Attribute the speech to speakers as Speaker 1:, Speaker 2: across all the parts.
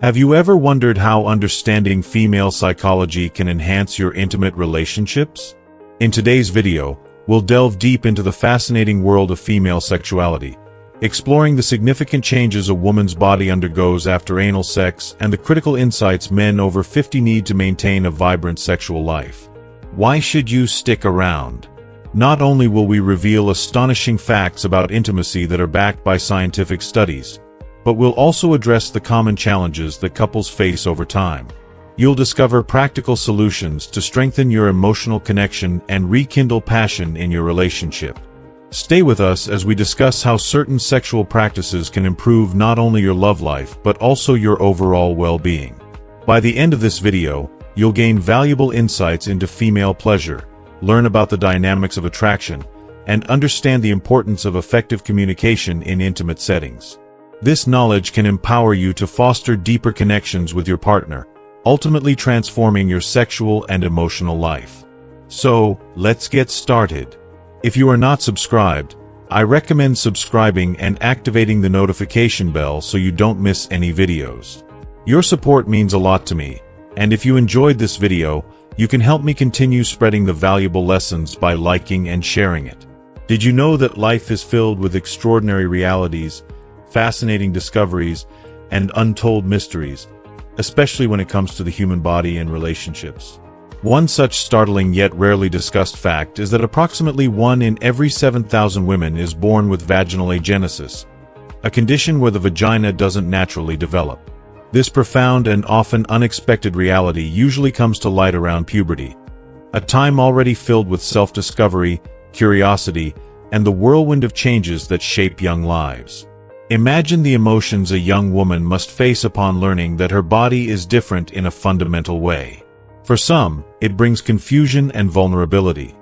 Speaker 1: Have you ever wondered how understanding female psychology can enhance your intimate relationships? In today's video, we'll delve deep into the fascinating world of female sexuality, exploring the significant changes a woman's body undergoes after anal sex and the critical insights men over 50 need to maintain a vibrant sexual life. Why should you stick around? Not only will we reveal astonishing facts about intimacy that are backed by scientific studies, but we'll also address the common challenges that couples face over time. You'll discover practical solutions to strengthen your emotional connection and rekindle passion in your relationship. Stay with us as we discuss how certain sexual practices can improve not only your love life but also your overall well-being. By the end of this video, you'll gain valuable insights into female pleasure, learn about the dynamics of attraction, and understand the importance of effective communication in intimate settings. This knowledge can empower you to foster deeper connections with your partner, ultimately transforming your sexual and emotional life. So, let's get started. If you are not subscribed, I recommend subscribing and activating the notification bell so you don't miss any videos. Your support means a lot to me, and if you enjoyed this video, you can help me continue spreading the valuable lessons by liking and sharing it. Did you know that life is filled with extraordinary realities, fascinating discoveries, and untold mysteries, especially when it comes to the human body and relationships? One such startling yet rarely discussed fact is that approximately 1 in every 7,000 women is born with vaginal agenesis, a condition where the vagina doesn't naturally develop. This profound and often unexpected reality usually comes to light around puberty, a time already filled with self-discovery, curiosity, and the whirlwind of changes that shape young lives. Imagine the emotions a young woman must face upon learning that her body is different in a fundamental way. For some, it brings confusion and vulnerability.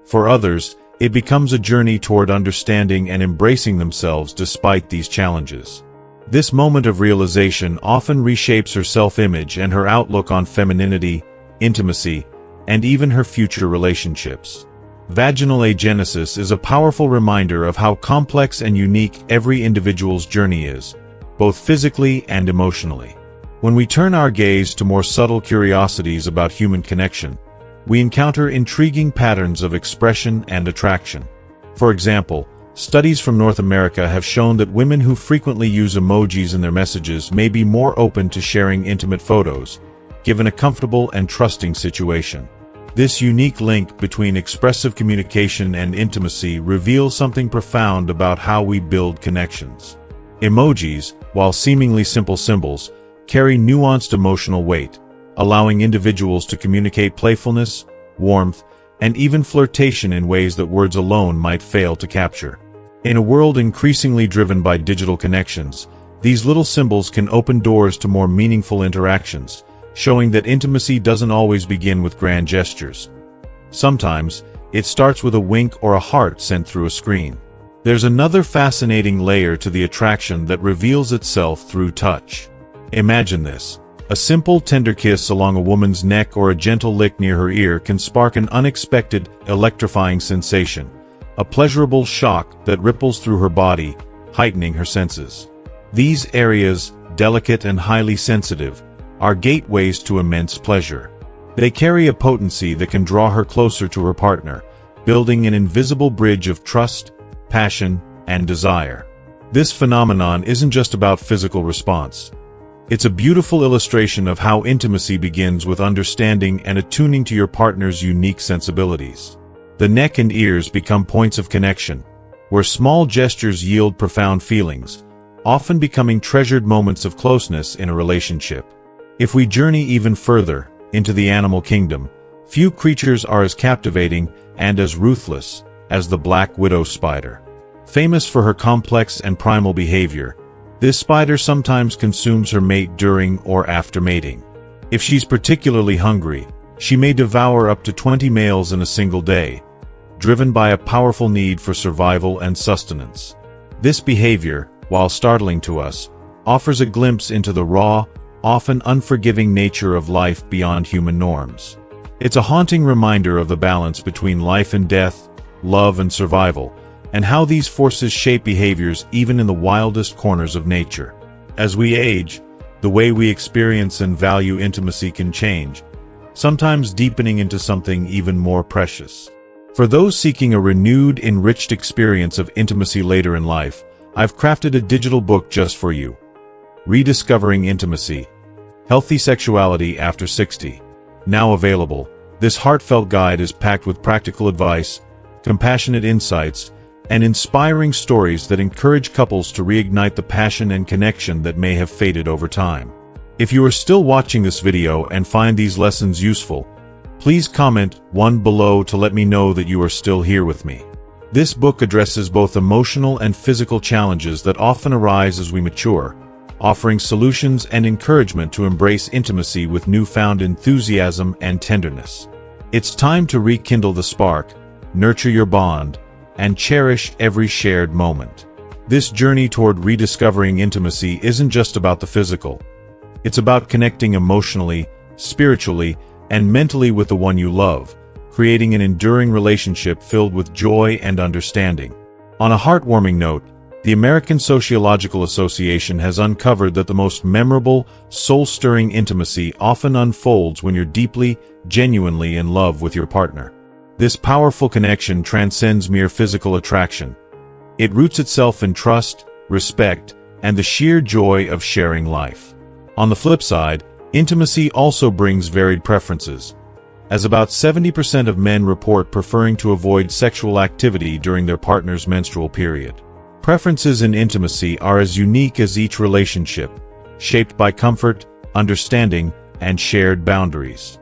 Speaker 1: For others, it becomes a journey toward understanding and embracing themselves despite these challenges. This moment of realization often reshapes her self-image and her outlook on femininity, intimacy, and even her future relationships. Vaginal agenesis is a powerful reminder of how complex and unique every individual's journey is, both physically and emotionally. When we turn our gaze to more subtle curiosities about human connection, we encounter intriguing patterns of expression and attraction. For example, studies from North America have shown that women who frequently use emojis in their messages may be more open to sharing intimate photos, given a comfortable and trusting situation. This unique link between expressive communication and intimacy reveals something profound about how we build connections. Emojis, while seemingly simple symbols, carry nuanced emotional weight, allowing individuals to communicate playfulness, warmth, and even flirtation in ways that words alone might fail to capture. In a world increasingly driven by digital connections, these little symbols can open doors to more meaningful interactions, showing that intimacy doesn't always begin with grand gestures. Sometimes, it starts with a wink or a heart sent through a screen. There's another fascinating layer to the attraction that reveals itself through touch. Imagine this. A simple, tender kiss along a woman's neck or a gentle lick near her ear can spark an unexpected, electrifying sensation, a pleasurable shock that ripples through her body, heightening her senses. These areas, delicate and highly sensitive, are gateways to immense pleasure. They carry a potency that can draw her closer to her partner, building an invisible bridge of trust, passion, and desire. This phenomenon isn't just about physical response. It's a beautiful illustration of how intimacy begins with understanding and attuning to your partner's unique sensibilities. The neck and ears become points of connection, where small gestures yield profound feelings, often becoming treasured moments of closeness in a relationship. If we journey even further, into the animal kingdom, few creatures are as captivating and as ruthless as the black widow spider. Famous for her complex and primal behavior, this spider sometimes consumes her mate during or after mating. If she's particularly hungry, she may devour up to 20 males in a single day, driven by a powerful need for survival and sustenance. This behavior, while startling to us, offers a glimpse into the raw, often unforgiving nature of life beyond human norms. It's a haunting reminder of the balance between life and death, love and survival, and how these forces shape behaviors even in the wildest corners of nature. As we age, the way we experience and value intimacy can change, sometimes deepening into something even more precious. For those seeking a renewed, enriched experience of intimacy later in life, I've crafted a digital book just for you. Rediscovering Intimacy: Healthy Sexuality After 60. Now available, this heartfelt guide is packed with practical advice, compassionate insights, and inspiring stories that encourage couples to reignite the passion and connection that may have faded over time. If you are still watching this video and find these lessons useful, please comment 1 below to let me know that you are still here with me. This book addresses both emotional and physical challenges that often arise as we mature, offering solutions and encouragement to embrace intimacy with newfound enthusiasm and tenderness. It's time to rekindle the spark, nurture your bond, and cherish every shared moment. This journey toward rediscovering intimacy isn't just about the physical. It's about connecting emotionally, spiritually, and mentally with the one you love, creating an enduring relationship filled with joy and understanding. On a heartwarming note, the American Sociological Association has uncovered that the most memorable, soul-stirring intimacy often unfolds when you're deeply, genuinely in love with your partner. This powerful connection transcends mere physical attraction. It roots itself in trust, respect, and the sheer joy of sharing life. On the flip side, intimacy also brings varied preferences, as about 70% of men report preferring to avoid sexual activity during their partner's menstrual period. Preferences in intimacy are as unique as each relationship, shaped by comfort, understanding, and shared boundaries.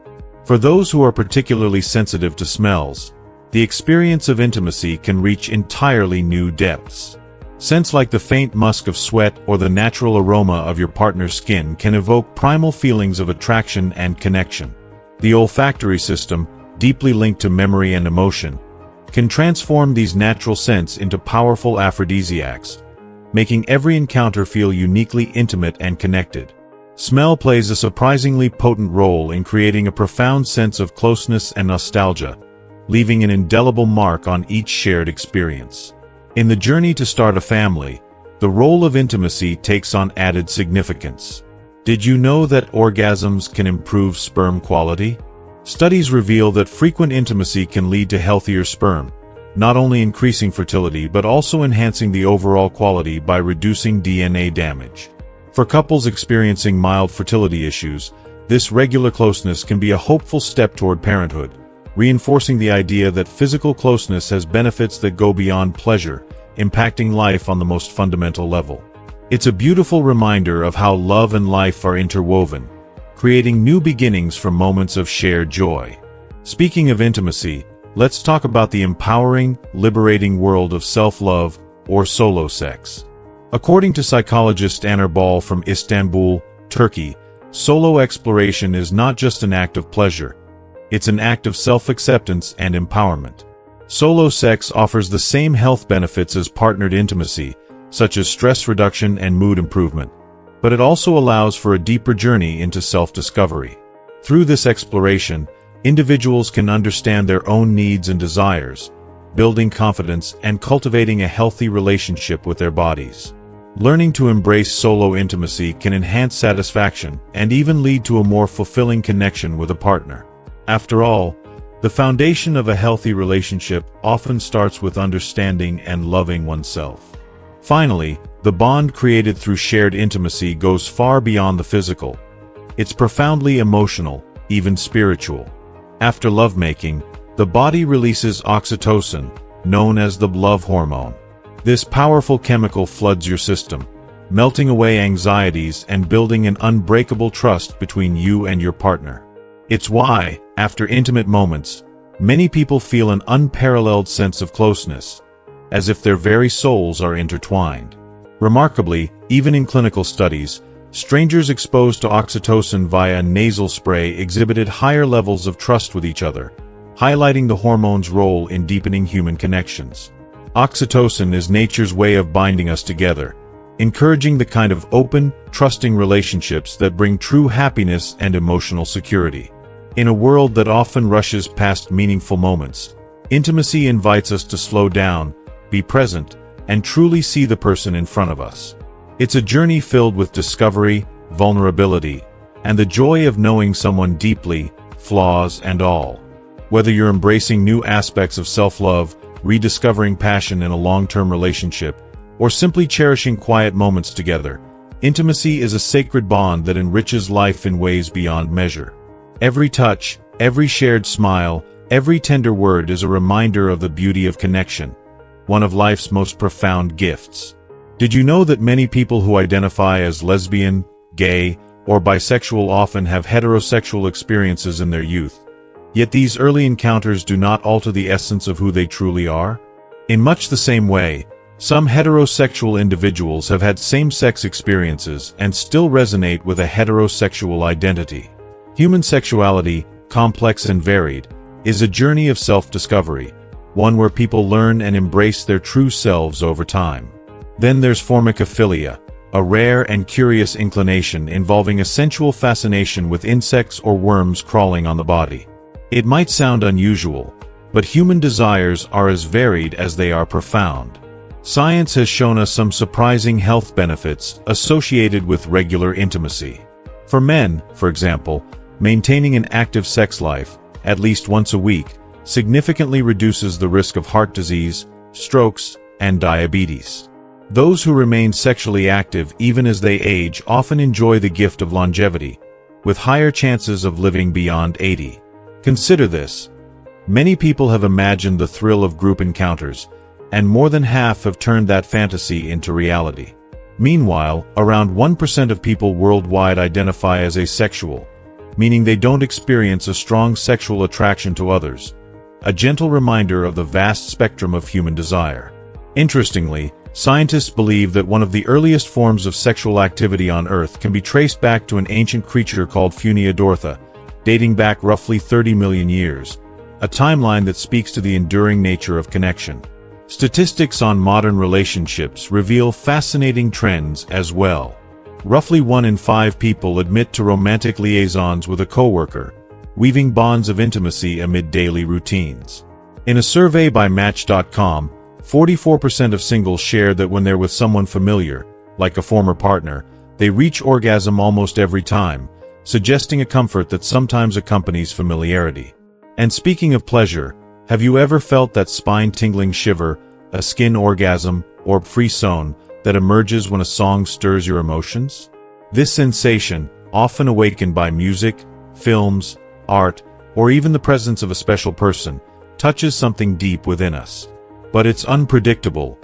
Speaker 1: For those who are particularly sensitive to smells, the experience of intimacy can reach entirely new depths. Scents like the faint musk of sweat or the natural aroma of your partner's skin can evoke primal feelings of attraction and connection. The olfactory system, deeply linked to memory and emotion, can transform these natural scents into powerful aphrodisiacs, making every encounter feel uniquely intimate and connected. Smell plays a surprisingly potent role in creating a profound sense of closeness and nostalgia, leaving an indelible mark on each shared experience. In the journey to start a family, the role of intimacy takes on added significance. Did you know that orgasms can improve sperm quality? Studies reveal that frequent intimacy can lead to healthier sperm, not only increasing fertility but also enhancing the overall quality by reducing DNA damage. For couples experiencing mild fertility issues, this regular closeness can be a hopeful step toward parenthood, reinforcing the idea that physical closeness has benefits that go beyond pleasure, impacting life on the most fundamental level. It's a beautiful reminder of how love and life are interwoven, creating new beginnings from moments of shared joy. Speaking of intimacy, let's talk about the empowering, liberating world of self-love, or solo sex. According to psychologist Anar Bal from Istanbul, Turkey, solo exploration is not just an act of pleasure. It's an act of self-acceptance and empowerment. Solo sex offers the same health benefits as partnered intimacy, such as stress reduction and mood improvement, but it also allows for a deeper journey into self-discovery. Through this exploration, individuals can understand their own needs and desires, building confidence and cultivating a healthy relationship with their bodies. Learning to embrace solo intimacy can enhance satisfaction and even lead to a more fulfilling connection with a partner. After all, the foundation of a healthy relationship often starts with understanding and loving oneself. Finally, the bond created through shared intimacy goes far beyond the physical. It's profoundly emotional, even spiritual. After lovemaking, the body releases oxytocin, known as the love hormone. This powerful chemical floods your system, melting away anxieties and building an unbreakable trust between you and your partner. It's why, after intimate moments, many people feel an unparalleled sense of closeness, as if their very souls are intertwined. Remarkably, even in clinical studies, strangers exposed to oxytocin via nasal spray exhibited higher levels of trust with each other, highlighting the hormone's role in deepening human connections. Oxytocin is nature's way of binding us together, encouraging the kind of open, trusting relationships that bring true happiness and emotional security. In a world that often rushes past meaningful moments, intimacy invites us to slow down, be present, and truly see the person in front of us. It's a journey filled with discovery, vulnerability, and the joy of knowing someone deeply, flaws and all. Whether you're embracing new aspects of self-love, rediscovering passion in a long-term relationship, or simply cherishing quiet moments together, intimacy is a sacred bond that enriches life in ways beyond measure. Every touch, every shared smile, every tender word is a reminder of the beauty of connection, one of life's most profound gifts. Did you know that many people who identify as lesbian, gay, or bisexual often have heterosexual experiences in their youth? Yet these early encounters do not alter the essence of who they truly are. In much the same way, some heterosexual individuals have had same-sex experiences and still resonate with a heterosexual identity. Human sexuality, complex and varied, is a journey of self-discovery, one where people learn and embrace their true selves over time. Then there's formicophilia, a rare and curious inclination involving a sensual fascination with insects or worms crawling on the body. It might sound unusual, but human desires are as varied as they are profound. Science has shown us some surprising health benefits associated with regular intimacy. For men, for example, maintaining an active sex life, at least once a week, significantly reduces the risk of heart disease, strokes, and diabetes. Those who remain sexually active even as they age often enjoy the gift of longevity, with higher chances of living beyond 80. Consider this. Many people have imagined the thrill of group encounters, and more than half have turned that fantasy into reality. Meanwhile, around 1% of people worldwide identify as asexual, meaning they don't experience a strong sexual attraction to others, a gentle reminder of the vast spectrum of human desire. Interestingly, scientists believe that one of the earliest forms of sexual activity on Earth can be traced back to an ancient creature called Funiadortha, dating back roughly 30 million years, a timeline that speaks to the enduring nature of connection. Statistics on modern relationships reveal fascinating trends as well. Roughly 1 in 5 people admit to romantic liaisons with a coworker, weaving bonds of intimacy amid daily routines. In a survey by Match.com, 44% of singles share that when they're with someone familiar, like a former partner, they reach orgasm almost every time, suggesting a comfort that sometimes accompanies familiarity. And speaking of pleasure, have you ever felt that spine-tingling shiver, a skin orgasm, or frisson that emerges when a song stirs your emotions? This sensation, often awakened by music, films, art, or even the presence of a special person, touches something deep within us. But it's unpredictable.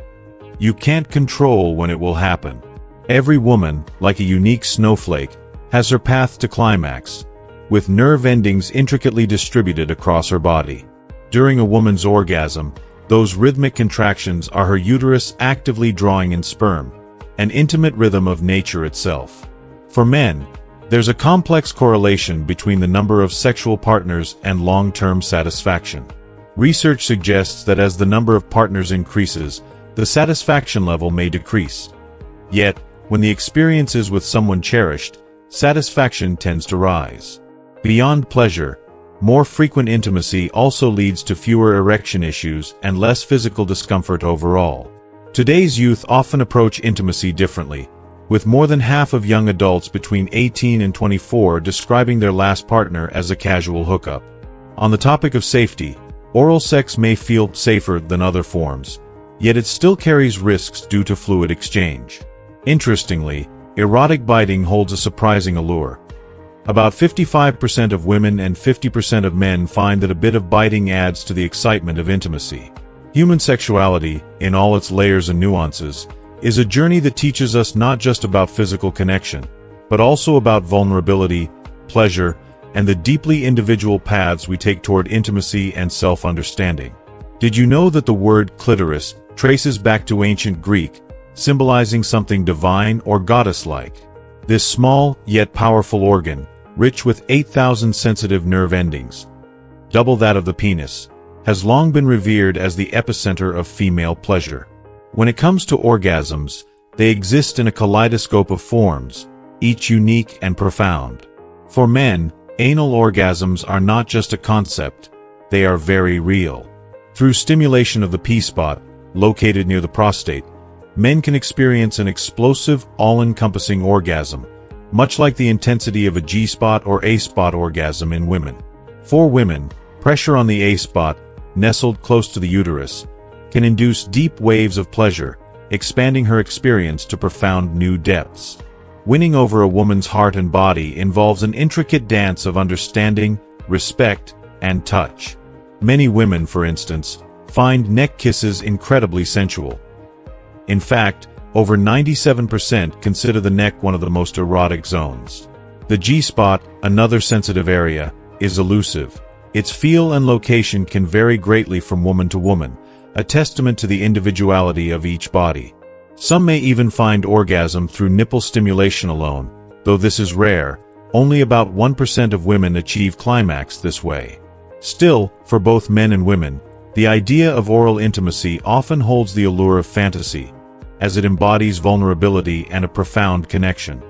Speaker 1: You can't control when it will happen. Every woman, like a unique snowflake, has her path to climax, with nerve endings intricately distributed across her body. During a woman's orgasm, those rhythmic contractions are her uterus actively drawing in sperm, an intimate rhythm of nature itself. For men, there's a complex correlation between the number of sexual partners and long-term satisfaction. Research suggests that as the number of partners increases, the satisfaction level may decrease. Yet, when the experience is with someone cherished, satisfaction tends to rise. Beyond pleasure, more frequent intimacy also leads to fewer erection issues and less physical discomfort overall. Today's youth often approach intimacy differently, with more than half of young adults between 18 and 24 describing their last partner as a casual hookup. On the topic of safety, oral sex may feel safer than other forms, yet it still carries risks due to fluid exchange. Interestingly, erotic biting holds a surprising allure. About 55% of women and 50% of men find that a bit of biting adds to the excitement of intimacy. Human sexuality, in all its layers and nuances, is a journey that teaches us not just about physical connection, but also about vulnerability, pleasure, and the deeply individual paths we take toward intimacy and self-understanding. Did you know that the word clitoris traces back to ancient Greek, symbolizing something divine or goddess-like? This small, yet powerful organ, rich with 8,000 sensitive nerve endings, double that of the penis, has long been revered as the epicenter of female pleasure. When it comes to orgasms, they exist in a kaleidoscope of forms, each unique and profound. For men, anal orgasms are not just a concept, they are very real. Through stimulation of the P-spot, located near the prostate, men can experience an explosive, all-encompassing orgasm, much like the intensity of a G-spot or A-spot orgasm in women. For women, pressure on the A-spot, nestled close to the uterus, can induce deep waves of pleasure, expanding her experience to profound new depths. Winning over a woman's heart and body involves an intricate dance of understanding, respect, and touch. Many women, for instance, find neck kisses incredibly sensual. In fact, over 97% consider the neck one of the most erotic zones. The G-spot, another sensitive area, is elusive. Its feel and location can vary greatly from woman to woman, a testament to the individuality of each body. Some may even find orgasm through nipple stimulation alone, though this is rare. Only about 1% of women achieve climax this way. Still, for both men and women, the idea of oral intimacy often holds the allure of fantasy, as it embodies vulnerability and a profound connection.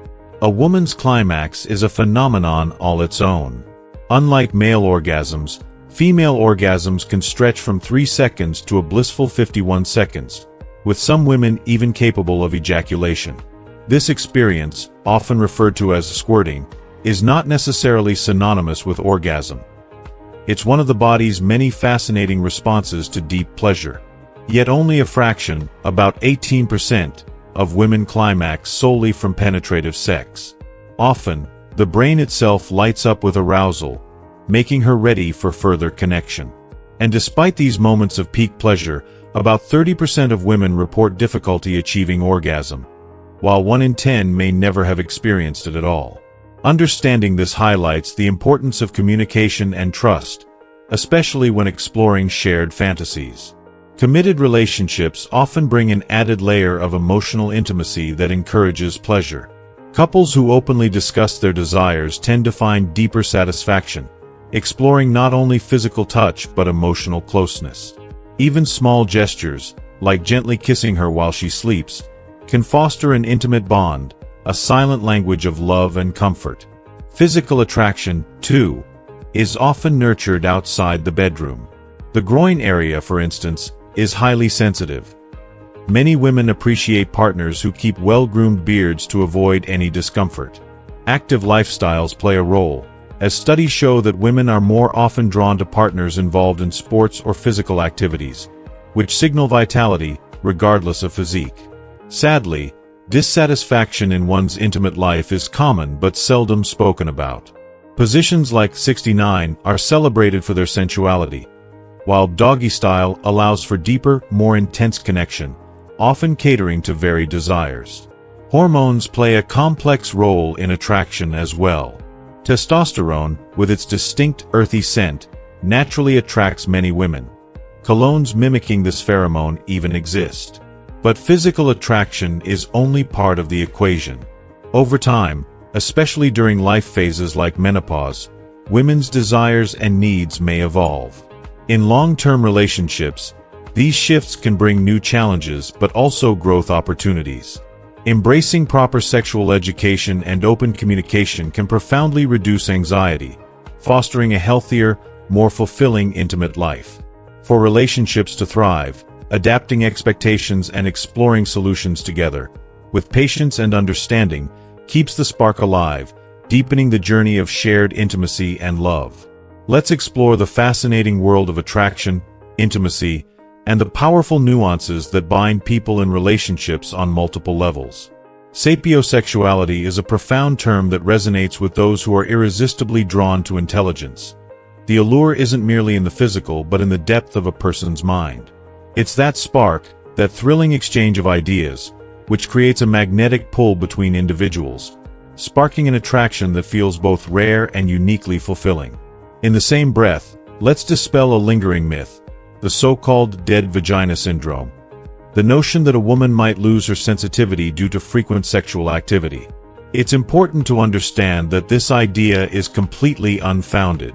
Speaker 1: A woman's climax is a phenomenon all its own. Unlike male orgasms, female orgasms can stretch from 3 seconds to a blissful 51 seconds, with some women even capable of ejaculation. This experience, often referred to as squirting, is not necessarily synonymous with orgasm. It's one of the body's many fascinating responses to deep pleasure. Yet only a fraction, about 18%, of women climax solely from penetrative sex. Often, the brain itself lights up with arousal, making her ready for further connection. And despite these moments of peak pleasure, about 30% of women report difficulty achieving orgasm, while 1 in 10 may never have experienced it at all. Understanding this highlights the importance of communication and trust, especially when exploring shared fantasies. Committed relationships often bring an added layer of emotional intimacy that encourages pleasure. Couples who openly discuss their desires tend to find deeper satisfaction, exploring not only physical touch but emotional closeness. Even small gestures, like gently kissing her while she sleeps, can foster an intimate bond, a silent language of love and comfort. Physical attraction, too, is often nurtured outside the bedroom. The groin area, for instance, is highly sensitive. Many women appreciate partners who keep well-groomed beards to avoid any discomfort. Active lifestyles play a role, as studies show that women are more often drawn to partners involved in sports or physical activities, which signal vitality, regardless of physique. Sadly, dissatisfaction in one's intimate life is common but seldom spoken about. Positions like 69 are celebrated for their sensuality, while doggy style allows for deeper, more intense connection, often catering to varied desires. Hormones play a complex role in attraction as well. Testosterone, with its distinct earthy scent, naturally attracts many women. Colognes mimicking this pheromone even exist. But physical attraction is only part of the equation. Over time, especially during life phases like menopause, women's desires and needs may evolve. In long-term relationships, these shifts can bring new challenges but also growth opportunities. Embracing proper sexual education and open communication can profoundly reduce anxiety, fostering a healthier, more fulfilling intimate life. For relationships to thrive, adapting expectations and exploring solutions together, with patience and understanding, keeps the spark alive, deepening the journey of shared intimacy and love. Let's explore the fascinating world of attraction, intimacy, and the powerful nuances that bind people in relationships on multiple levels. Sapiosexuality is a profound term that resonates with those who are irresistibly drawn to intelligence. The allure isn't merely in the physical but in the depth of a person's mind. It's that spark, that thrilling exchange of ideas, which creates a magnetic pull between individuals, sparking an attraction that feels both rare and uniquely fulfilling. In the same breath, let's dispel a lingering myth, the so-called dead vagina syndrome, the notion that a woman might lose her sensitivity due to frequent sexual activity. It's important to understand that this idea is completely unfounded.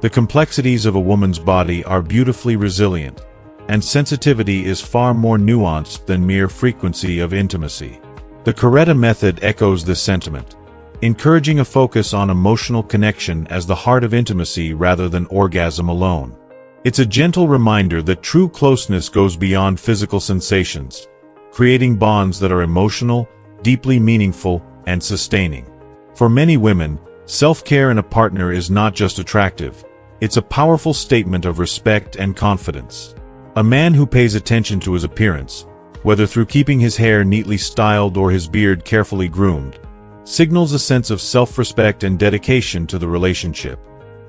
Speaker 1: The complexities of a woman's body are beautifully resilient, and sensitivity is far more nuanced than mere frequency of intimacy. The Coretta method echoes this sentiment, encouraging a focus on emotional connection as the heart of intimacy rather than orgasm alone. It's a gentle reminder that true closeness goes beyond physical sensations, creating bonds that are emotional, deeply meaningful, and sustaining. For many women, self-care in a partner is not just attractive, it's a powerful statement of respect and confidence. A man who pays attention to his appearance, whether through keeping his hair neatly styled or his beard carefully groomed, signals a sense of self-respect and dedication to the relationship.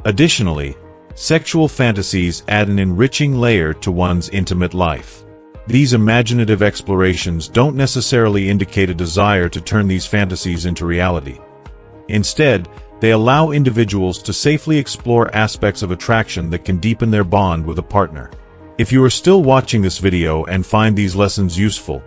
Speaker 1: Additionally, sexual fantasies add an enriching layer to one's intimate life. These imaginative explorations don't necessarily indicate a desire to turn these fantasies into reality. Instead, they allow individuals to safely explore aspects of attraction that can deepen their bond with a partner. If you are still watching this video and find these lessons useful,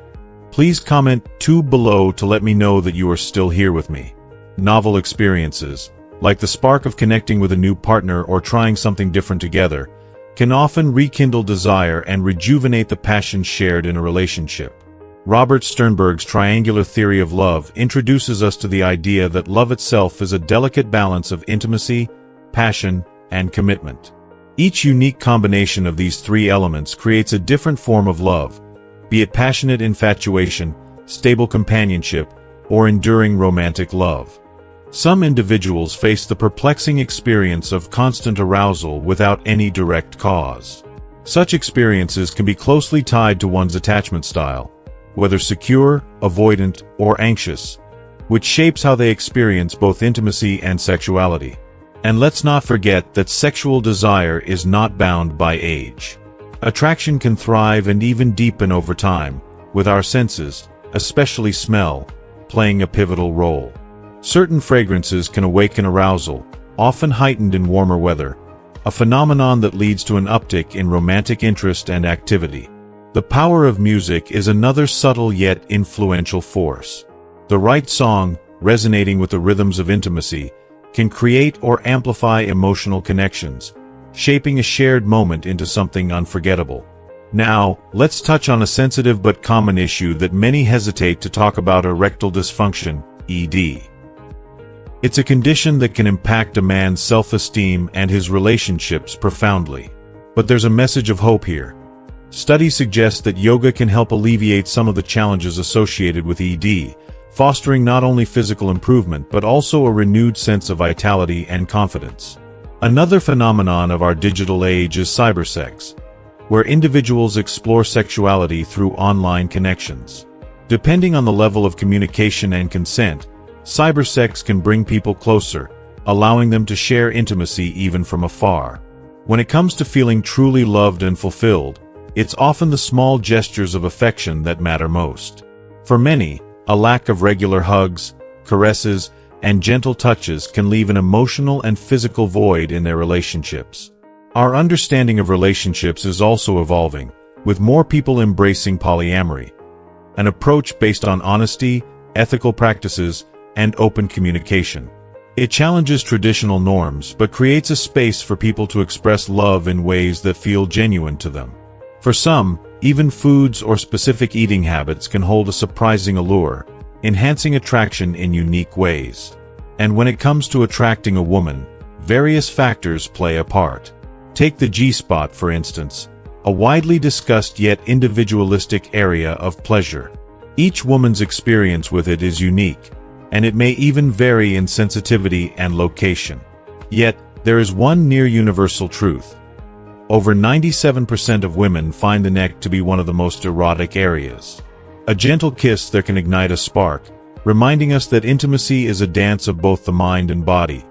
Speaker 1: please comment 2 below to let me know that you are still here with me. Novel experiences, like the spark of connecting with a new partner or trying something different together, can often rekindle desire and rejuvenate the passion shared in a relationship. Robert Sternberg's triangular theory of love introduces us to the idea that love itself is a delicate balance of intimacy, passion, and commitment. Each unique combination of these 3 elements creates a different form of love, be it passionate infatuation, stable companionship, or enduring romantic love. Some individuals face the perplexing experience of constant arousal without any direct cause. Such experiences can be closely tied to one's attachment style, whether secure, avoidant, or anxious, which shapes how they experience both intimacy and sexuality. And let's not forget that sexual desire is not bound by age. Attraction can thrive and even deepen over time, with our senses, especially smell, playing a pivotal role. Certain fragrances can awaken arousal, often heightened in warmer weather, a phenomenon that leads to an uptick in romantic interest and activity. The power of music is another subtle yet influential force. The right song, resonating with the rhythms of intimacy, can create or amplify emotional connections, shaping a shared moment into something unforgettable. Now, let's touch on a sensitive but common issue that many hesitate to talk about: erectile dysfunction, ED. It's a condition that can impact a man's self-esteem and his relationships profoundly. But there's a message of hope here. Studies suggest that yoga can help alleviate some of the challenges associated with ED, fostering not only physical improvement but also a renewed sense of vitality and confidence. Another phenomenon of our digital age is cybersex, where individuals explore sexuality through online connections. Depending on the level of communication and consent, cybersex can bring people closer, allowing them to share intimacy even from afar. When it comes to feeling truly loved and fulfilled, it's often the small gestures of affection that matter most. For many, a lack of regular hugs, caresses, and gentle touches can leave an emotional and physical void in their relationships. Our understanding of relationships is also evolving, with more people embracing polyamory, an approach based on honesty, ethical practices, and open communication. It challenges traditional norms but creates a space for people to express love in ways that feel genuine to them. For some, even foods or specific eating habits can hold a surprising allure, enhancing attraction in unique ways. And when it comes to attracting a woman, various factors play a part. Take the G-spot, for instance, a widely discussed yet individualistic area of pleasure. Each woman's experience with it is unique, and it may even vary in sensitivity and location. Yet, there is one near universal truth. Over 97% of women find the neck to be one of the most erotic areas. A gentle kiss there can ignite a spark, reminding us that intimacy is a dance of both the mind and body,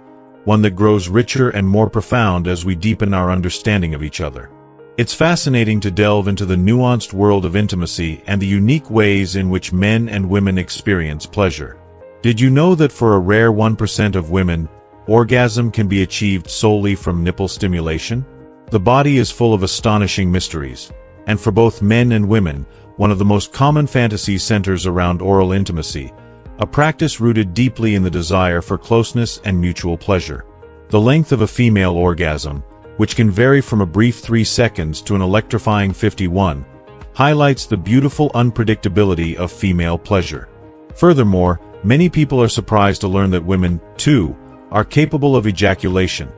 Speaker 1: one that grows richer and more profound as we deepen our understanding of each other. It's fascinating to delve into the nuanced world of intimacy and the unique ways in which men and women experience pleasure. Did you know that for a rare 1% of women, orgasm can be achieved solely from nipple stimulation? The body is full of astonishing mysteries, and for both men and women, one of the most common fantasies centers around oral intimacy, a practice rooted deeply in the desire for closeness and mutual pleasure. The length of a female orgasm, which can vary from a brief 3 seconds to an electrifying 51, highlights the beautiful unpredictability of female pleasure. Furthermore, many people are surprised to learn that women, too, are capable of ejaculation,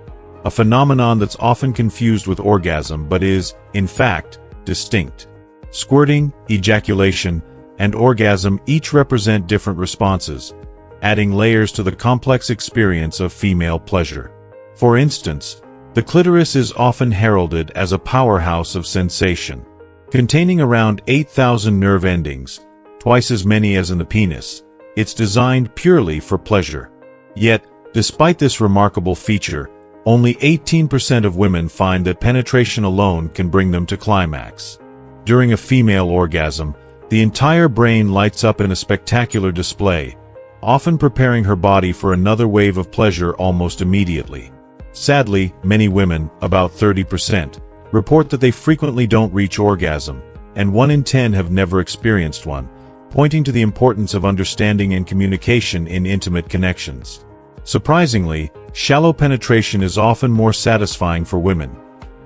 Speaker 1: a phenomenon that's often confused with orgasm but is, in fact, distinct. Squirting, ejaculation, and orgasm each represent different responses, adding layers to the complex experience of female pleasure. For instance, the clitoris is often heralded as a powerhouse of sensation. Containing around 8,000 nerve endings, twice as many as in the penis, it's designed purely for pleasure. Yet, despite this remarkable feature, only 18% of women find that penetration alone can bring them to climax. During a female orgasm, the entire brain lights up in a spectacular display, often preparing her body for another wave of pleasure almost immediately. Sadly, many women, about 30%, report that they frequently don't reach orgasm, and 1 in 10 have never experienced one, pointing to the importance of understanding and communication in intimate connections. Surprisingly, shallow penetration is often more satisfying for women,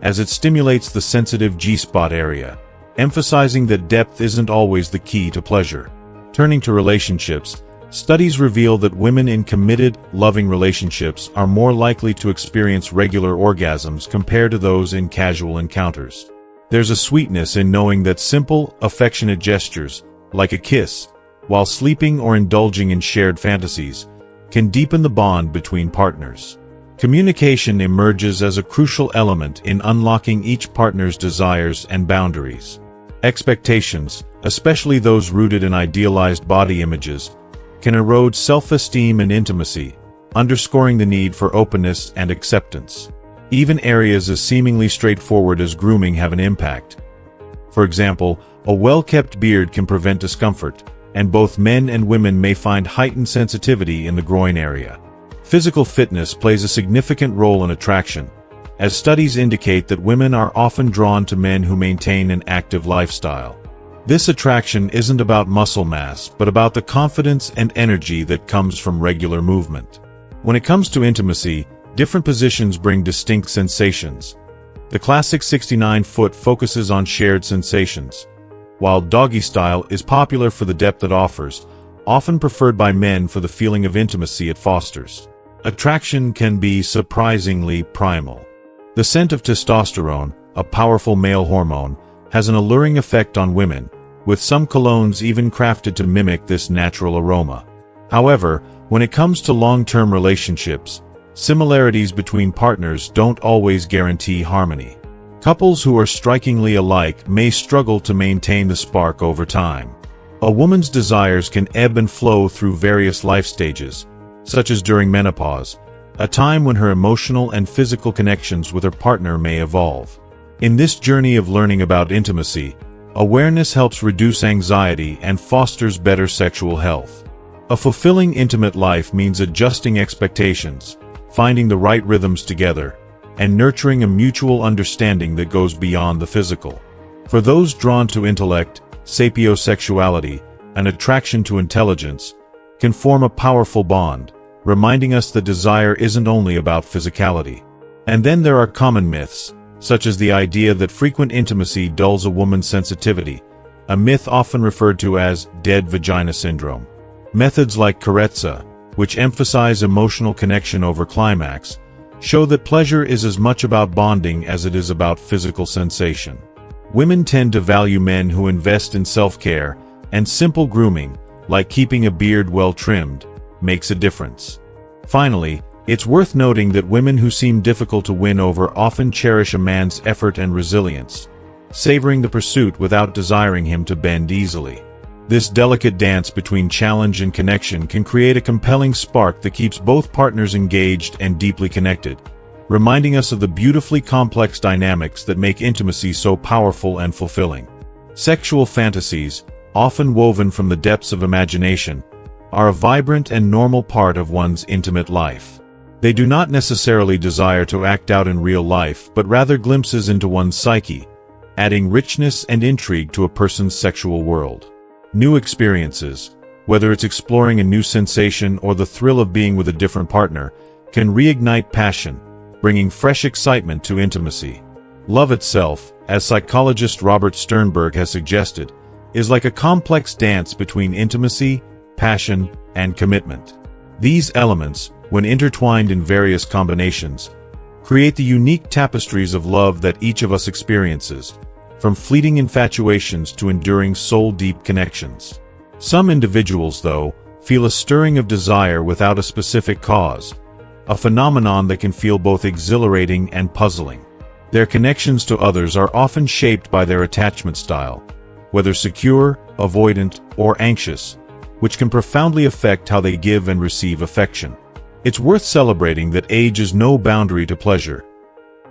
Speaker 1: as it stimulates the sensitive G-spot area, emphasizing that depth isn't always the key to pleasure. Turning to relationships, studies reveal that women in committed, loving relationships are more likely to experience regular orgasms compared to those in casual encounters. There's a sweetness in knowing that simple, affectionate gestures, like a kiss, while sleeping or indulging in shared fantasies, can deepen the bond between partners. Communication emerges as a crucial element in unlocking each partner's desires and boundaries. Expectations, especially those rooted in idealized body images, can erode self-esteem and intimacy, underscoring the need for openness and acceptance. Even areas as seemingly straightforward as grooming have an impact. For example, a well-kept beard can prevent discomfort, and both men and women may find heightened sensitivity in the groin area. Physical fitness plays a significant role in attraction, as studies indicate that women are often drawn to men who maintain an active lifestyle. This attraction isn't about muscle mass, but about the confidence and energy that comes from regular movement. When it comes to intimacy, different positions bring distinct sensations. The classic 69-foot focuses on shared sensations, while doggy style is popular for the depth it offers, often preferred by men for the feeling of intimacy it fosters. Attraction can be surprisingly primal. The scent of testosterone, a powerful male hormone, has an alluring effect on women, with some colognes even crafted to mimic this natural aroma. However, when it comes to long-term relationships, similarities between partners don't always guarantee harmony. Couples who are strikingly alike may struggle to maintain the spark over time. A woman's desires can ebb and flow through various life stages, such as during menopause, a time when her emotional and physical connections with her partner may evolve. In this journey of learning about intimacy, awareness helps reduce anxiety and fosters better sexual health. A fulfilling intimate life means adjusting expectations, finding the right rhythms together, and nurturing a mutual understanding that goes beyond the physical. For those drawn to intellect, sapiosexuality, an attraction to intelligence, can form a powerful bond, reminding us that desire isn't only about physicality. And then there are common myths, such as the idea that frequent intimacy dulls a woman's sensitivity, a myth often referred to as dead vagina syndrome. Methods like carezza, which emphasize emotional connection over climax, show that pleasure is as much about bonding as it is about physical sensation. Women tend to value men who invest in self-care, and simple grooming, like keeping a beard well trimmed, makes a difference. Finally, it's worth noting that women who seem difficult to win over often cherish a man's effort and resilience, savoring the pursuit without desiring him to bend easily. This delicate dance between challenge and connection can create a compelling spark that keeps both partners engaged and deeply connected, reminding us of the beautifully complex dynamics that make intimacy so powerful and fulfilling. Sexual fantasies, often woven from the depths of imagination, are a vibrant and normal part of one's intimate life. They do not necessarily desire to act out in real life, but rather glimpses into one's psyche, adding richness and intrigue to a person's sexual world. New experiences, whether it's exploring a new sensation or the thrill of being with a different partner, can reignite passion, bringing fresh excitement to intimacy. Love itself, as psychologist Robert Sternberg has suggested, is like a complex dance between intimacy, passion, and commitment. These elements, when intertwined in various combinations, create the unique tapestries of love that each of us experiences, from fleeting infatuations to enduring soul-deep connections. Some individuals, though, feel a stirring of desire without a specific cause, a phenomenon that can feel both exhilarating and puzzling. Their connections to others are often shaped by their attachment style, whether secure, avoidant, or anxious, which can profoundly affect how they give and receive affection. It's worth celebrating that age is no boundary to pleasure.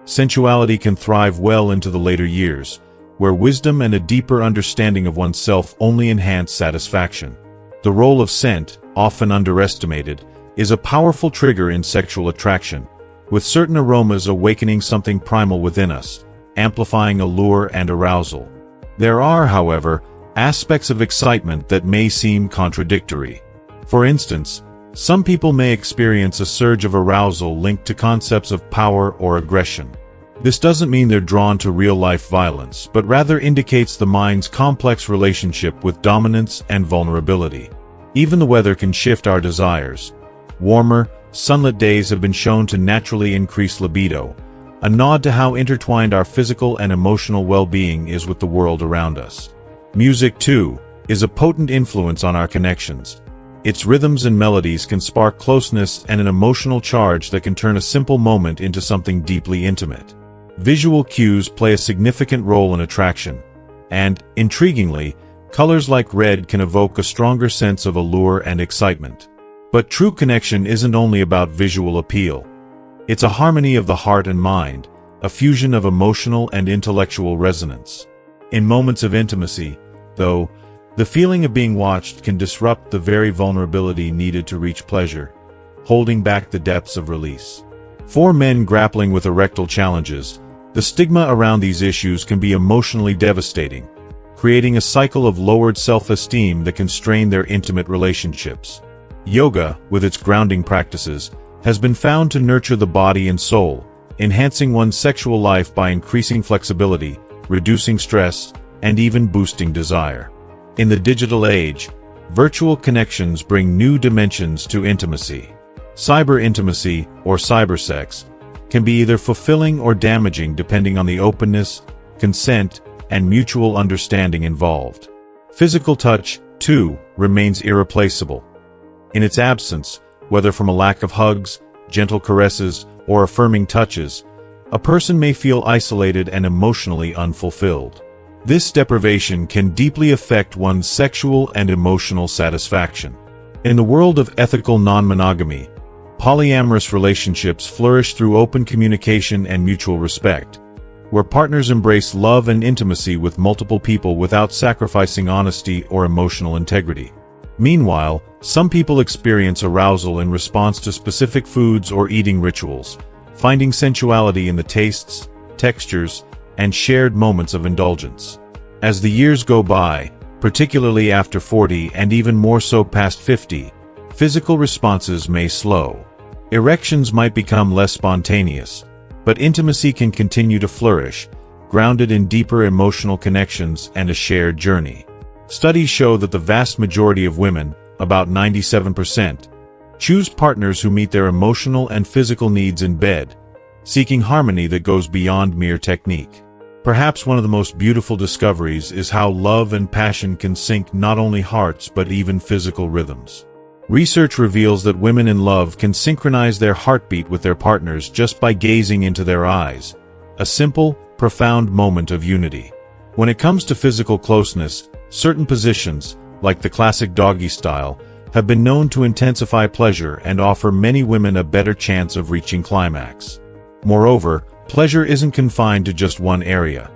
Speaker 1: Sensuality can thrive well into the later years, where wisdom and a deeper understanding of oneself only enhance satisfaction. The role of scent, often underestimated, is a powerful trigger in sexual attraction, with certain aromas awakening something primal within us, amplifying allure and arousal. There are, however, aspects of excitement that may seem contradictory. For instance, some people may experience a surge of arousal linked to concepts of power or aggression. This doesn't mean they're drawn to real-life violence, but rather indicates the mind's complex relationship with dominance and vulnerability. Even the weather can shift our desires. Warmer, sunlit days have been shown to naturally increase libido, a nod to how intertwined our physical and emotional well-being is with the world around us. Music, too, is a potent influence on our connections. Its rhythms and melodies can spark closeness and an emotional charge that can turn a simple moment into something deeply intimate. Visual cues play a significant role in attraction, and, intriguingly, colors like red can evoke a stronger sense of allure and excitement. But true connection isn't only about visual appeal. It's a harmony of the heart and mind, a fusion of emotional and intellectual resonance. In moments of intimacy, though, the feeling of being watched can disrupt the very vulnerability needed to reach pleasure, holding back the depths of release. For men grappling with erectile challenges, the stigma around these issues can be emotionally devastating, creating a cycle of lowered self-esteem that can strain their intimate relationships. Yoga, with its grounding practices, has been found to nurture the body and soul, enhancing one's sexual life by increasing flexibility, reducing stress, and even boosting desire. In the digital age, virtual connections bring new dimensions to intimacy. Cyber intimacy, or cybersex, can be either fulfilling or damaging depending on the openness, consent, and mutual understanding involved. Physical touch, too, remains irreplaceable. In its absence, whether from a lack of hugs, gentle caresses, or affirming touches, a person may feel isolated and emotionally unfulfilled. This deprivation can deeply affect one's sexual and emotional satisfaction. In the world of ethical non-monogamy, polyamorous relationships flourish through open communication and mutual respect, where partners embrace love and intimacy with multiple people without sacrificing honesty or emotional integrity. Meanwhile, some people experience arousal in response to specific foods or eating rituals, finding sensuality in the tastes, textures, and shared moments of indulgence. As the years go by, particularly after 40 and even more so past 50, physical responses may slow. Erections might become less spontaneous, but intimacy can continue to flourish, grounded in deeper emotional connections and a shared journey. Studies show that the vast majority of women, about 97%, choose partners who meet their emotional and physical needs in bed, seeking harmony that goes beyond mere technique. Perhaps one of the most beautiful discoveries is how love and passion can sync not only hearts but even physical rhythms. Research reveals that women in love can synchronize their heartbeat with their partners just by gazing into their eyes, a simple, profound moment of unity. When it comes to physical closeness, certain positions, like the classic doggy style, have been known to intensify pleasure and offer many women a better chance of reaching climax. Moreover, pleasure isn't confined to just one area.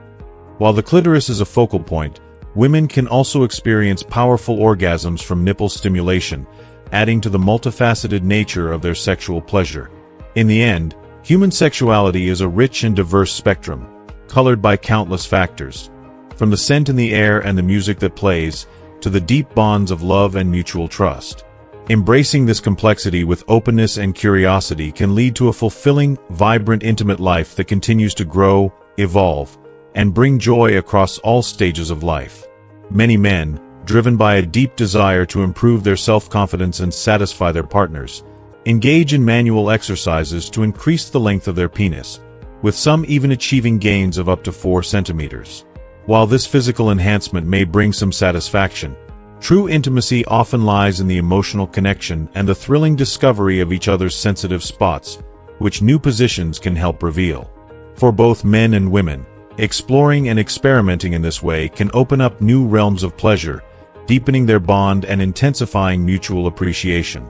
Speaker 1: While the clitoris is a focal point, women can also experience powerful orgasms from nipple stimulation, adding to the multifaceted nature of their sexual pleasure. In the end, human sexuality is a rich and diverse spectrum, colored by countless factors. From the scent in the air and the music that plays, to the deep bonds of love and mutual trust. Embracing this complexity with openness and curiosity can lead to a fulfilling, vibrant, intimate life that continues to grow, evolve, and bring joy across all stages of life. Many men, driven by a deep desire to improve their self-confidence and satisfy their partners, engage in manual exercises to increase the length of their penis, with some even achieving gains of up to 4 centimeters. While this physical enhancement may bring some satisfaction, True intimacy often lies in the emotional connection and the thrilling discovery of each other's sensitive spots, which new positions can help reveal. For both men and women, exploring and experimenting in this way can open up new realms of pleasure, deepening their bond and intensifying mutual appreciation.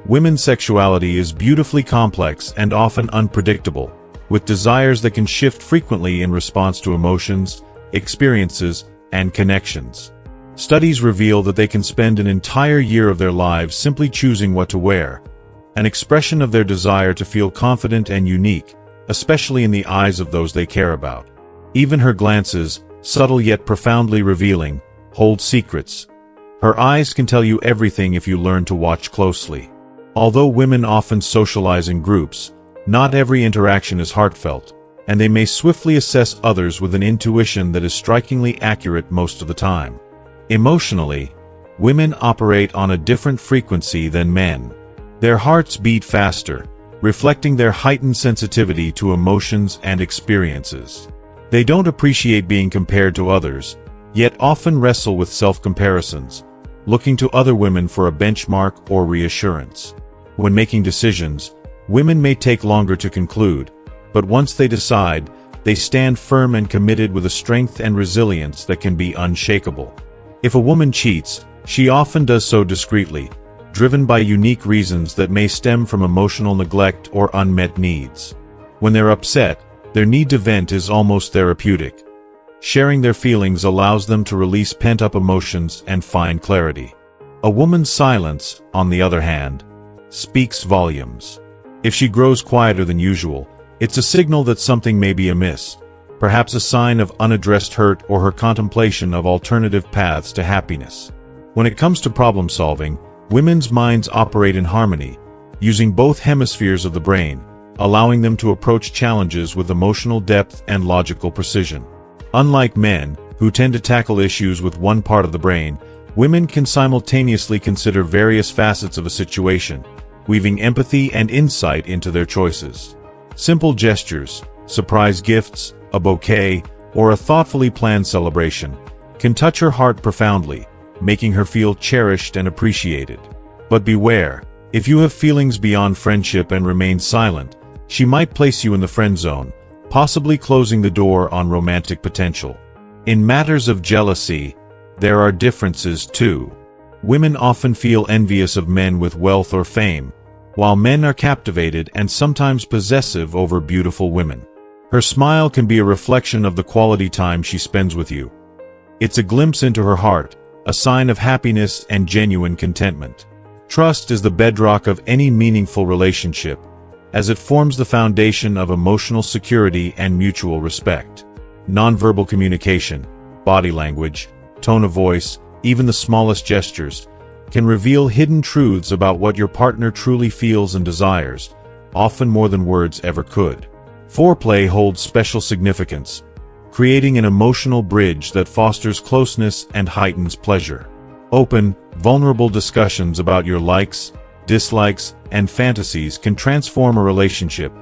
Speaker 1: Women's sexuality is beautifully complex and often unpredictable, with desires that can shift frequently in response to emotions, experiences, and connections. Studies reveal that they can spend an entire year of their lives simply choosing what to wear, an expression of their desire to feel confident and unique, especially in the eyes of those they care about. Even her glances, subtle yet profoundly revealing, hold secrets. Her eyes can tell you everything if you learn to watch closely. Although women often socialize in groups, not every interaction is heartfelt, and they may swiftly assess others with an intuition that is strikingly accurate most of the time. Emotionally, women operate on a different frequency than men. Their hearts beat faster, reflecting their heightened sensitivity to emotions and experiences. They don't appreciate being compared to others, yet often wrestle with self-comparisons, looking to other women for a benchmark or reassurance. When making decisions, women may take longer to conclude, but once they decide, they stand firm and committed with a strength and resilience that can be unshakable. If a woman cheats, she often does so discreetly, driven by unique reasons that may stem from emotional neglect or unmet needs. When they're upset, their need to vent is almost therapeutic. Sharing their feelings allows them to release pent-up emotions and find clarity. A woman's silence, on the other hand, speaks volumes. If she grows quieter than usual, it's a signal that something may be amiss, perhaps a sign of unaddressed hurt or her contemplation of alternative paths to happiness. When it comes to problem solving, women's minds operate in harmony, using both hemispheres of the brain, allowing them to approach challenges with emotional depth and logical precision. Unlike men, who tend to tackle issues with one part of the brain, women can simultaneously consider various facets of a situation, weaving empathy and insight into their choices. Simple gestures, surprise gifts, a bouquet, or a thoughtfully planned celebration can touch her heart profoundly, making her feel cherished and appreciated. But beware, if you have feelings beyond friendship and remain silent, she might place you in the friend zone, possibly closing the door on romantic potential. In matters of jealousy, there are differences too. Women often feel envious of men with wealth or fame, while men are captivated and sometimes possessive over beautiful women. Her smile can be a reflection of the quality time she spends with you. It's a glimpse into her heart, a sign of happiness and genuine contentment. Trust is the bedrock of any meaningful relationship, as it forms the foundation of emotional security and mutual respect. Nonverbal communication, body language, tone of voice, even the smallest gestures, can reveal hidden truths about what your partner truly feels and desires, often more than words ever could. Foreplay holds special significance, creating an emotional bridge that fosters closeness and heightens pleasure. Open, vulnerable discussions about your likes, dislikes, and fantasies can transform a relationship,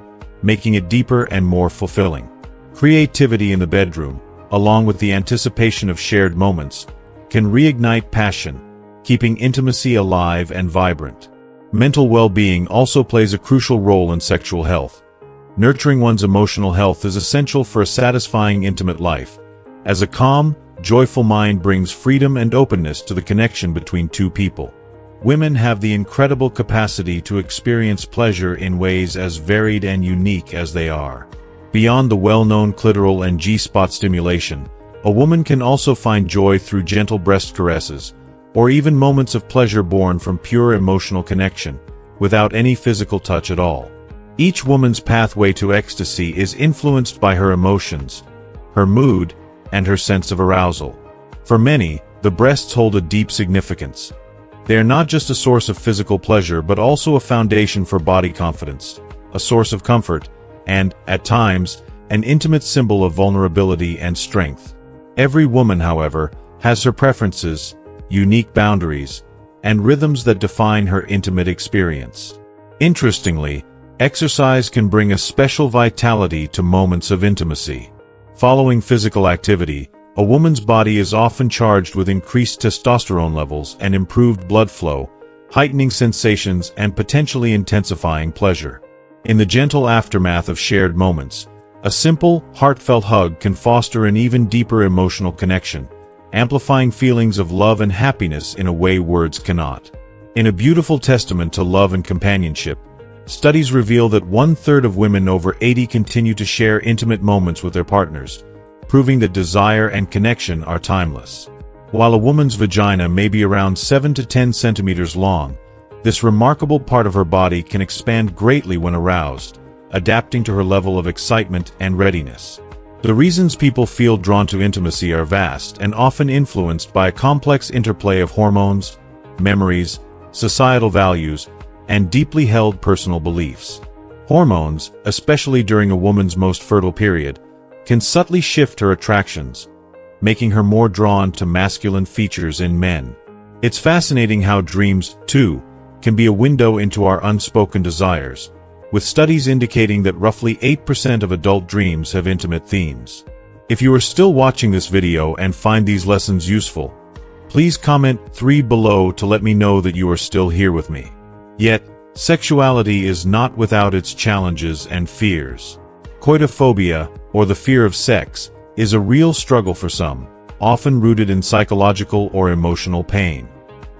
Speaker 1: making it deeper and more fulfilling. Creativity in the bedroom, along with the anticipation of shared moments, can reignite passion, keeping intimacy alive and vibrant. Mental well-being also plays a crucial role in sexual health. Nurturing one's emotional health is essential for a satisfying intimate life, as a calm, joyful mind brings freedom and openness to the connection between two people. Women have the incredible capacity to experience pleasure in ways as varied and unique as they are. Beyond the well-known clitoral and G-spot stimulation, a woman can also find joy through gentle breast caresses, or even moments of pleasure born from pure emotional connection, without any physical touch at all. Each woman's pathway to ecstasy is influenced by her emotions, her mood, and her sense of arousal. For many, the breasts hold a deep significance. They are not just a source of physical pleasure but also a foundation for body confidence, a source of comfort, and, at times, an intimate symbol of vulnerability and strength. Every woman, however, has her preferences, unique boundaries, and rhythms that define her intimate experience. Interestingly, exercise can bring a special vitality to moments of intimacy. Following physical activity, A woman's body is often charged with increased testosterone levels and improved blood flow, heightening sensations and potentially intensifying pleasure. In the gentle aftermath of shared moments, a simple, heartfelt hug can foster an even deeper emotional connection, amplifying feelings of love and happiness in a way words cannot. In a beautiful testament to love and companionship, studies reveal that 1/3 of women over 80 continue to share intimate moments with their partners, proving that desire and connection are timeless. While a woman's vagina may be around 7 to 10 centimeters long, this remarkable part of her body can expand greatly when aroused, adapting to her level of excitement and readiness. The reasons people feel drawn to intimacy are vast and often influenced by a complex interplay of hormones, memories, societal values, and deeply held personal beliefs. Hormones, especially during a woman's most fertile period, can subtly shift her attractions, making her more drawn to masculine features in men. It's fascinating how dreams, too, can be a window into our unspoken desires, with studies indicating that roughly 8% of adult dreams have intimate themes. If you are still watching this video and find these lessons useful, please comment 3 below to let me know that you are still here with me. Yet, sexuality is not without its challenges and fears. Coitophobia, or the fear of sex, is a real struggle for some, often rooted in psychological or emotional pain.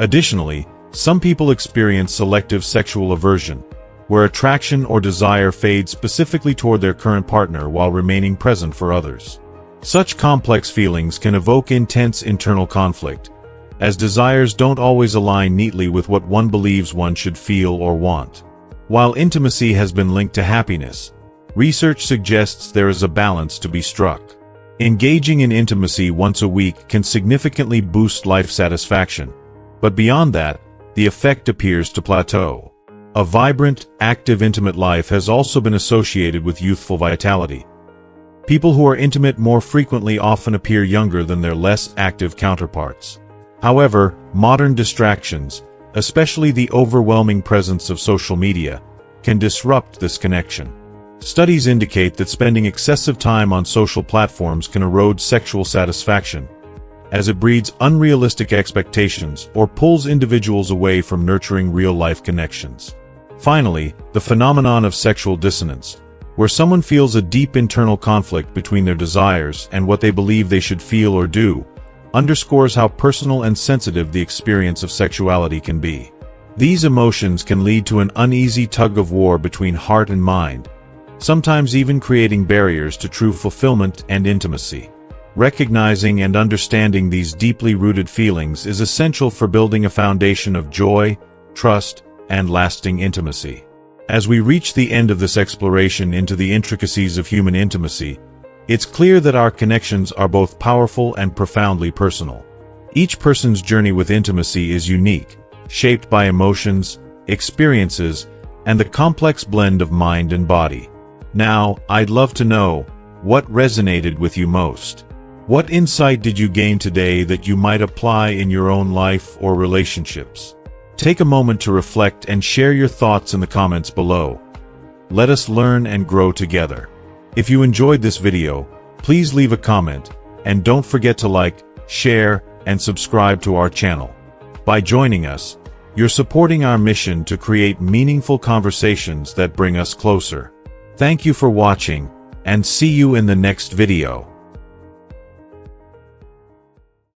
Speaker 1: Additionally, some people experience selective sexual aversion, where attraction or desire fades specifically toward their current partner while remaining present for others. Such complex feelings can evoke intense internal conflict, as desires don't always align neatly with what one believes one should feel or want. While intimacy has been linked to happiness, research suggests there is a balance to be struck. Engaging in intimacy once a week can significantly boost life satisfaction, but beyond that, the effect appears to plateau. A vibrant, active intimate life has also been associated with youthful vitality. People who are intimate more frequently often appear younger than their less active counterparts. However, modern distractions, especially the overwhelming presence of social media, can disrupt this connection. Studies indicate that spending excessive time on social platforms can erode sexual satisfaction, as it breeds unrealistic expectations or pulls individuals away from nurturing real-life connections. Finally, the phenomenon of sexual dissonance, where someone feels a deep internal conflict between their desires and what they believe they should feel or do, underscores how personal and sensitive the experience of sexuality can be. These emotions can lead to an uneasy tug-of-war between heart and mind, sometimes even creating barriers to true fulfillment and intimacy. Recognizing and understanding these deeply rooted feelings is essential for building a foundation of joy, trust, and lasting intimacy. As we reach the end of this exploration into the intricacies of human intimacy, it's clear that our connections are both powerful and profoundly personal. Each person's journey with intimacy is unique, shaped by emotions, experiences, and the complex blend of mind and body. Now, I'd love to know, what resonated with you most? What insight did you gain today that you might apply in your own life or relationships? Take a moment to reflect and share your thoughts in the comments below. Let us learn and grow together. If you enjoyed this video, please leave a comment, and don't forget to like, share, and subscribe to our channel. By joining us, you're supporting our mission to create meaningful conversations that bring us closer. Thank you for watching, and see you in the next video.